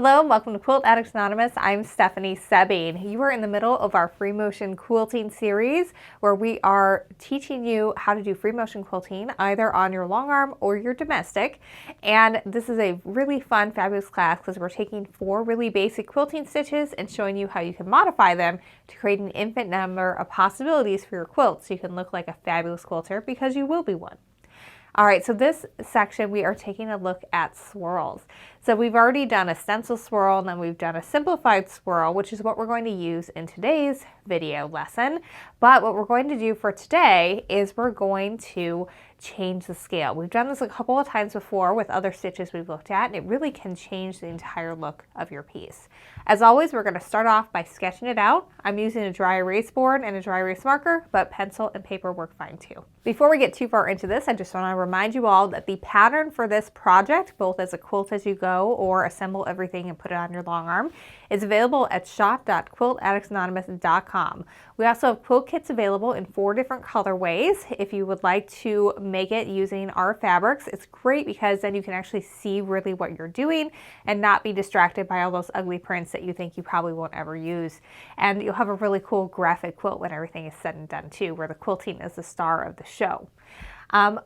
Hello and welcome to Quilt Addicts Anonymous. I'm Stephanie Soebbing. You are in the middle of our free motion quilting series where we are teaching you how to do free motion quilting either on your long arm or your domestic. And this is a really fun, fabulous class because we're taking 4 really basic quilting stitches and showing you how you can modify them to create an infinite number of possibilities for your quilt so you can look like a fabulous quilter because you will be one. All right, so this section we are taking a look at swirls. So we've already done a stencil swirl and then we've done a simplified swirl, which is what we're going to use in today's video lesson. But what we're going to do for today is we're going to change the scale. We've done this a couple of times before with other stitches we've looked at, and it really can change the entire look of your piece. As always, we're going to start off by sketching it out. I'm using a dry erase board and a dry erase marker, but pencil and paper work fine too. Before we get too far into this, I just want to remind you all that the pattern for this project, both as a quilt as you go or assemble everything and put it on your long arm, is available at shop.quiltaddictsanonymous.com. We also have quilt kits available in 4 different colorways. If you would like to make it using our fabrics, it's great because then you can actually see really what you're doing and not be distracted by all those ugly prints that you think you probably won't ever use. And you'll have a really cool graphic quilt when everything is said and done too, where the quilting is the star of the show.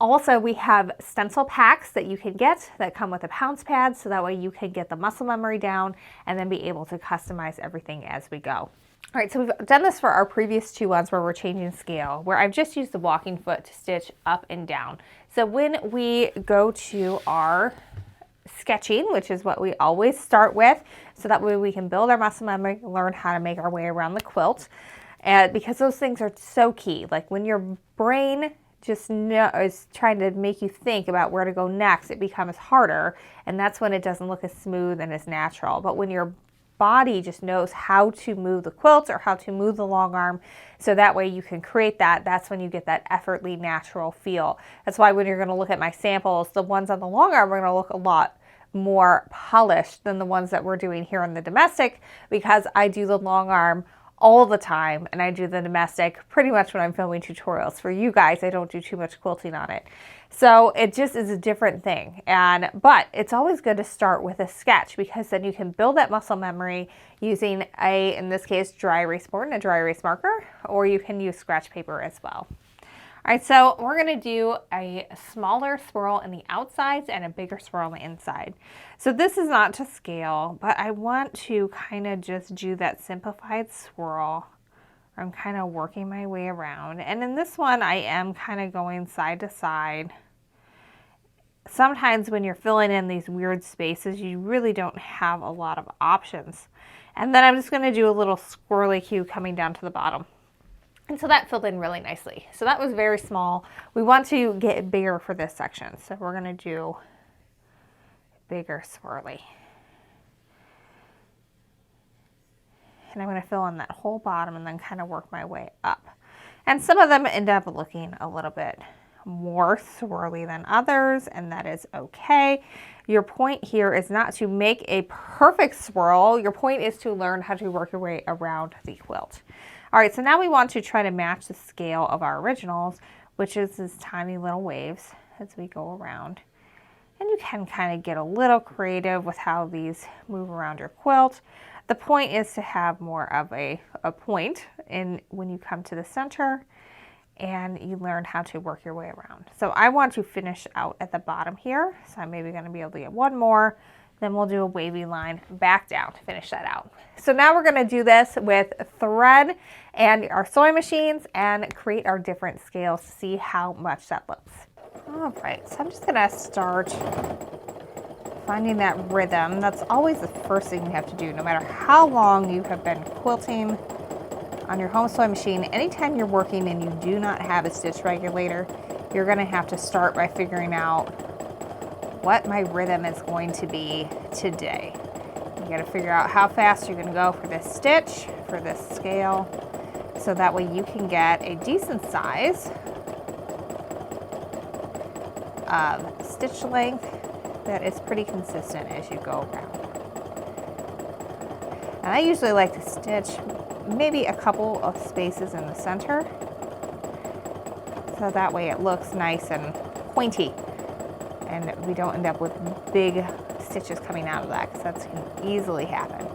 Also, we have stencil packs that you can get that come with a pounce pad, so that way you can get the muscle memory down and then be able to customize everything as we go. All right, so we've done this for our previous 2 ones where we're changing scale, where I've just used the walking foot to stitch up and down. So when we go to our sketching, which is what we always start with, so that way we can build our muscle memory, learn how to make our way around the quilt, and because those things are so key. Like when your brain just is trying to make you think about where to go next, it becomes harder, and that's when it doesn't look as smooth and as natural. But when your body just knows how to move the quilt or how to move the long arm, so that way you can create that, that's when you get that effortlessly natural feel. That's why when you're going to look at my samples, the ones on the long arm are going to look a lot more polished than the ones that we're doing here on the domestic, because I do the long arm all the time and I do the domestic pretty much when I'm filming tutorials. For you guys, I don't do too much quilting on it. So it just is a different thing. But it's always good to start with a sketch, because then you can build that muscle memory using in this case, dry erase board and a dry erase marker, or you can use scratch paper as well. All right, so we're going to do a smaller swirl in the outsides and a bigger swirl on the inside. So this is not to scale, but I want to kind of just do that simplified swirl. I'm kind of working my way around. And in this one, I am kind of going side to side. Sometimes when you're filling in these weird spaces, you really don't have a lot of options. And then I'm just going to do a little squirrely cue coming down to the bottom. And so that filled in really nicely. So that was very small. We want to get bigger for this section. So we're going to do bigger swirly. And I'm going to fill in that whole bottom and then kind of work my way up. And some of them end up looking a little bit more swirly than others, and that is okay. Your point here is not to make a perfect swirl. Your point is to learn how to work your way around the quilt. All right, so now we want to try to match the scale of our originals, which is these tiny little waves as we go around. And you can kind of get a little creative with how these move around your quilt. The point is to have more of a point when you come to the center and you learn how to work your way around. So I want to finish out at the bottom here. So I'm maybe going to be able to get one more. Then we'll do a wavy line back down to finish that out. So now we're going to do this with thread and our sewing machines and create our different scales to see how much that looks. All right, so I'm just going to start finding that rhythm. That's always the first thing you have to do, no matter how long you have been quilting on your home sewing machine. Anytime you're working and you do not have a stitch regulator, you're going to have to start by figuring out what my rhythm is going to be today. You got to figure out how fast you're going to go for this stitch, for this scale, so that way you can get a decent size of stitch length that is pretty consistent as you go around. And I usually like to stitch maybe a couple of spaces in the center, so that way it looks nice and pointy and we don't end up with big stitches coming out of that, because that can easily happen.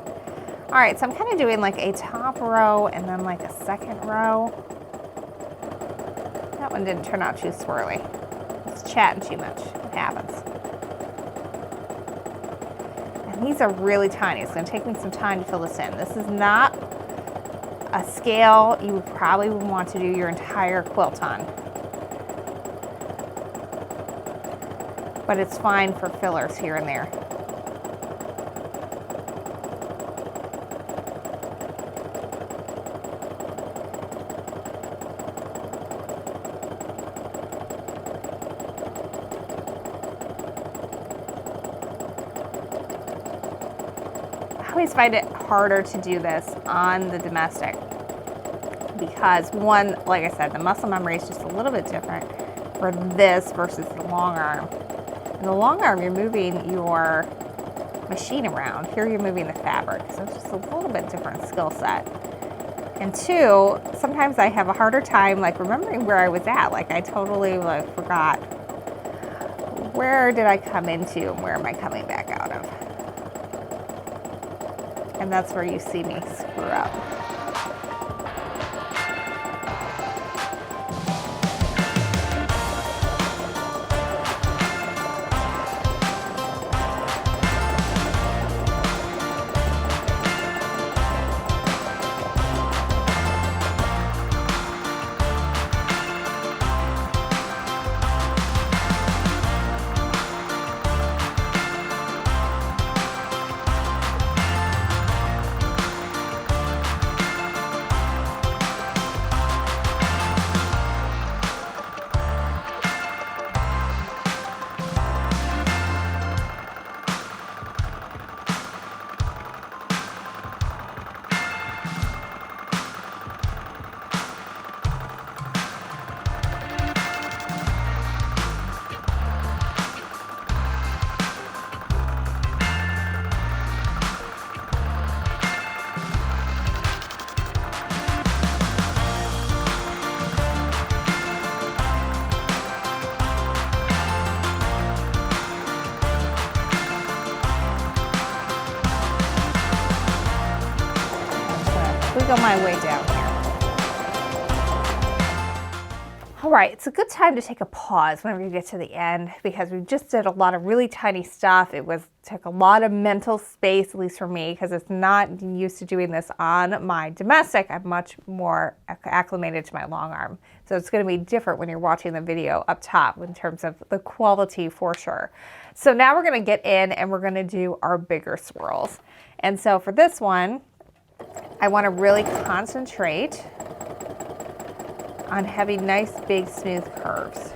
All right, so I'm kind of doing like a top row and then like a second row. That one didn't turn out too swirly. It's chatting too much. It happens. And these are really tiny. It's going to take me some time to fill this in. This is not a scale you would probably want to do your entire quilt on. But it's fine for fillers here and there. I always find it harder to do this on the domestic because one, like I said, the muscle memory is just a little bit different for this versus the long arm. In the long arm, you're moving your machine around. Here you're moving the fabric, so it's just a little bit different skill set. And two, sometimes I have a harder time like remembering where I was at. Like I totally like forgot, where did I come into and where am I coming back out of? And that's where you see me screw up. Wiggle my way down here. All right, it's a good time to take a pause whenever you get to the end because we just did a lot of really tiny stuff. It took a lot of mental space, at least for me, because it's not used to doing this on my domestic. I'm much more acclimated to my long arm. So it's going to be different when you're watching the video up top in terms of the quality for sure. So now we're going to get in and we're going to do our bigger swirls. And so for this one, I want to really concentrate on having nice, big, smooth curves.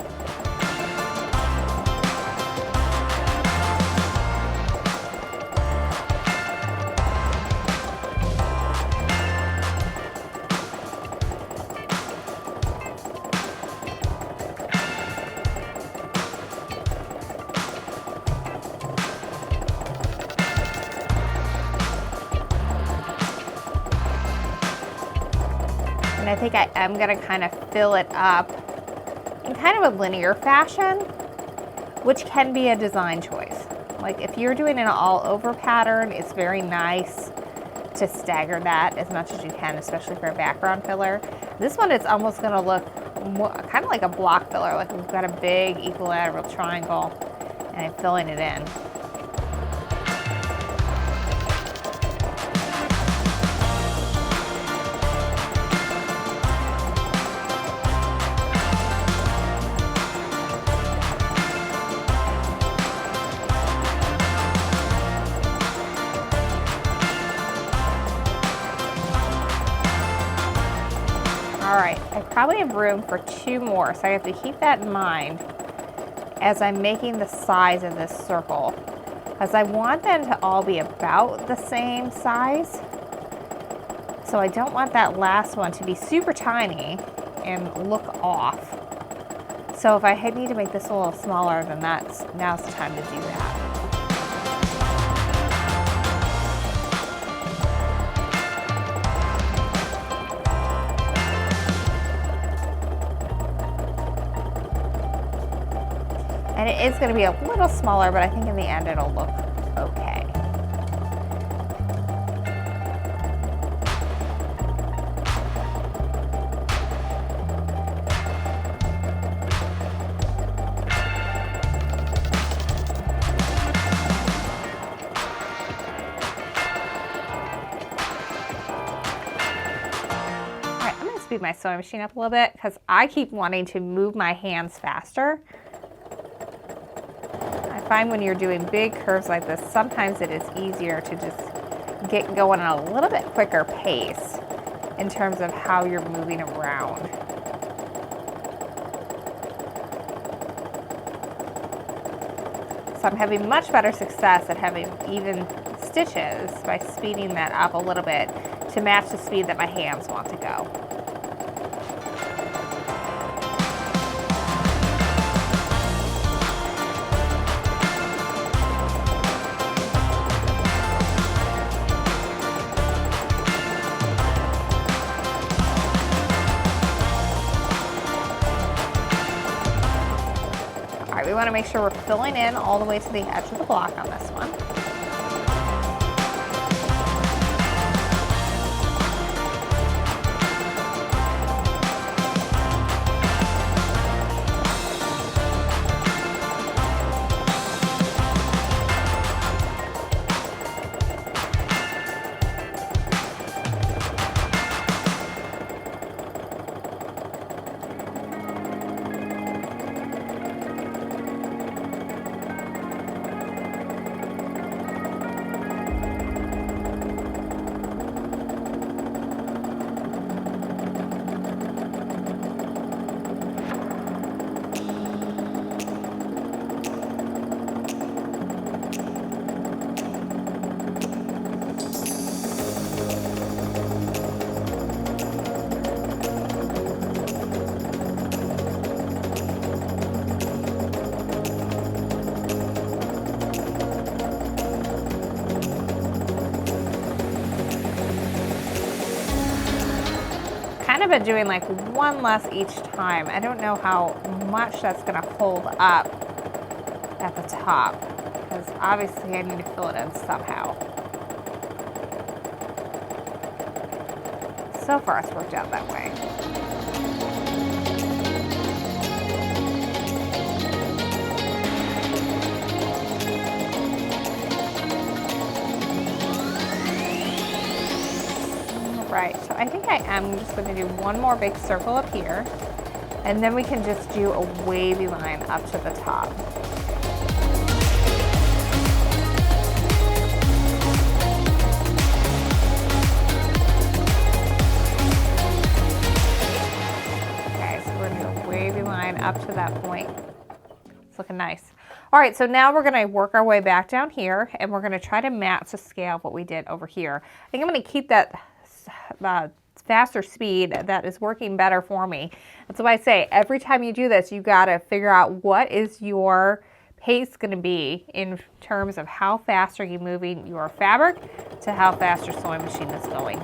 And I think I am going to kind of fill it up in kind of a linear fashion, which can be a design choice. Like if you're doing an all over pattern, it's very nice to stagger that as much as you can, especially for a background filler. This one, it's almost going to look more, kind of like a block filler, like we've got a big equilateral triangle and I'm filling it in. All right, I probably have room for 2 more, so I have to keep that in mind as I'm making the size of this circle, because I want them to all be about the same size. So I don't want that last one to be super tiny and look off. So if I need to make this a little smaller, then now's the time to do that. And it is going to be a little smaller, but I think in the end it'll look okay. Speed my sewing machine up a little bit because I keep wanting to move my hands faster. I find when you're doing big curves like this, sometimes it is easier to just get going at a little bit quicker pace in terms of how you're moving around. So I'm having much better success at having even stitches by speeding that up a little bit to match the speed that my hands want to go. We want to make sure we're filling in all the way to the edge of the block on this one. I've been doing like one less each time. I don't know how much that's going to hold up at the top because obviously I need to fill it in somehow. So far it's worked out that way. Right, so I think I am just going to do one more big circle up here, and then we can just do a wavy line up to the top. Okay, so we're going to do a wavy line up to that point. It's looking nice. All right, so now we're going to work our way back down here, and we're going to try to match the scale of what we did over here. I think I'm going to keep that faster speed that is working better for me. That's why I say every time you do this, you got to figure out what is your pace going to be in terms of how fast are you moving your fabric to how fast your sewing machine is going.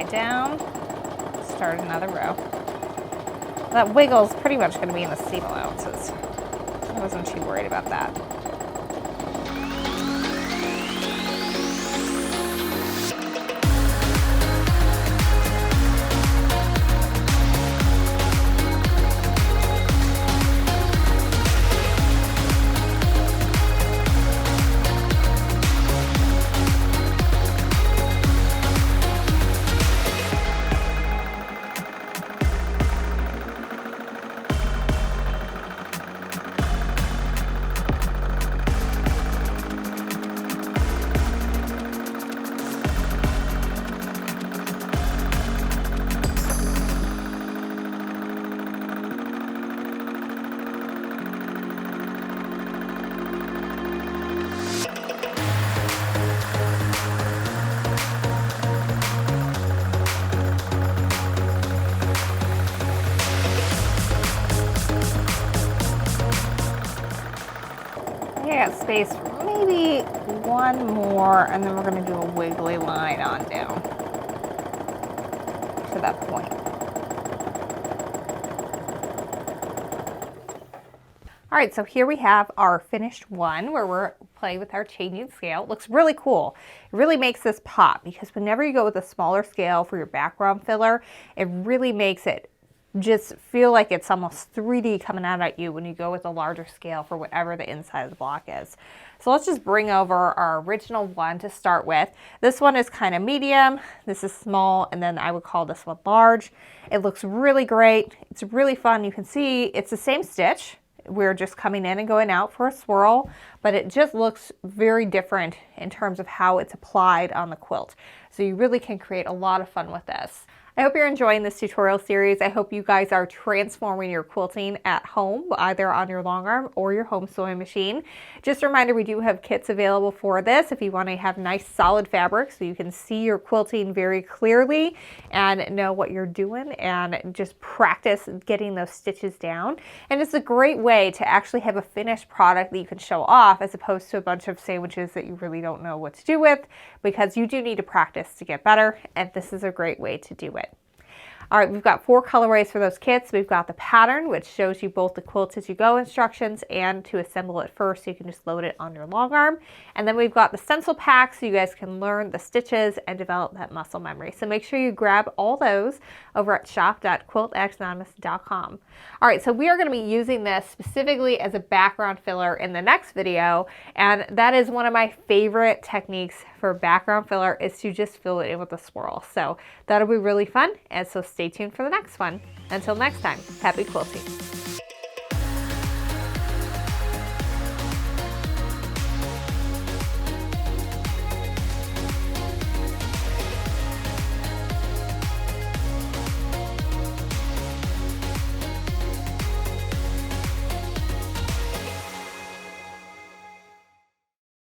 Down, start another row. That wiggle is pretty much going to be in the seam allowances. I wasn't too worried about that. got space for maybe one more, and then we're going to do a wiggly line on down to that point. All right, so here we have our finished one where we're playing with our changing scale. It looks really cool. It really makes this pop because whenever you go with a smaller scale for your background filler, it really makes it just feel like it's almost 3D coming out at you when you go with a larger scale for whatever the inside of the block is. So let's just bring over our original one to start with. This one is kind of medium, this is small, and then I would call this one large. It looks really great. It's really fun. You can see it's the same stitch. We're just coming in and going out for a swirl, but it just looks very different in terms of how it's applied on the quilt. So you really can create a lot of fun with this. I hope you're enjoying this tutorial series. I hope you guys are transforming your quilting at home, either on your long arm or your home sewing machine. Just a reminder, we do have kits available for this if you want to have nice solid fabric so you can see your quilting very clearly and know what you're doing and just practice getting those stitches down. And it's a great way to actually have a finished product that you can show off as opposed to a bunch of sandwiches that you really don't know what to do with, because you do need to practice to get better, and this is a great way to do it. All right, we've got 4 colorways for those kits. We've got the pattern, which shows you both the quilt as you go instructions and to assemble it first, so you can just load it on your long arm. And then we've got the stencil pack, so you guys can learn the stitches and develop that muscle memory. So make sure you grab all those over at shop.quiltaddictsanonymous.com. All right, so we are going to be using this specifically as a background filler in the next video, and that is one of my favorite techniques for background filler, is to just fill it in with a swirl. So that'll be really fun, and so stay tuned for the next one. Until next time, happy quilting.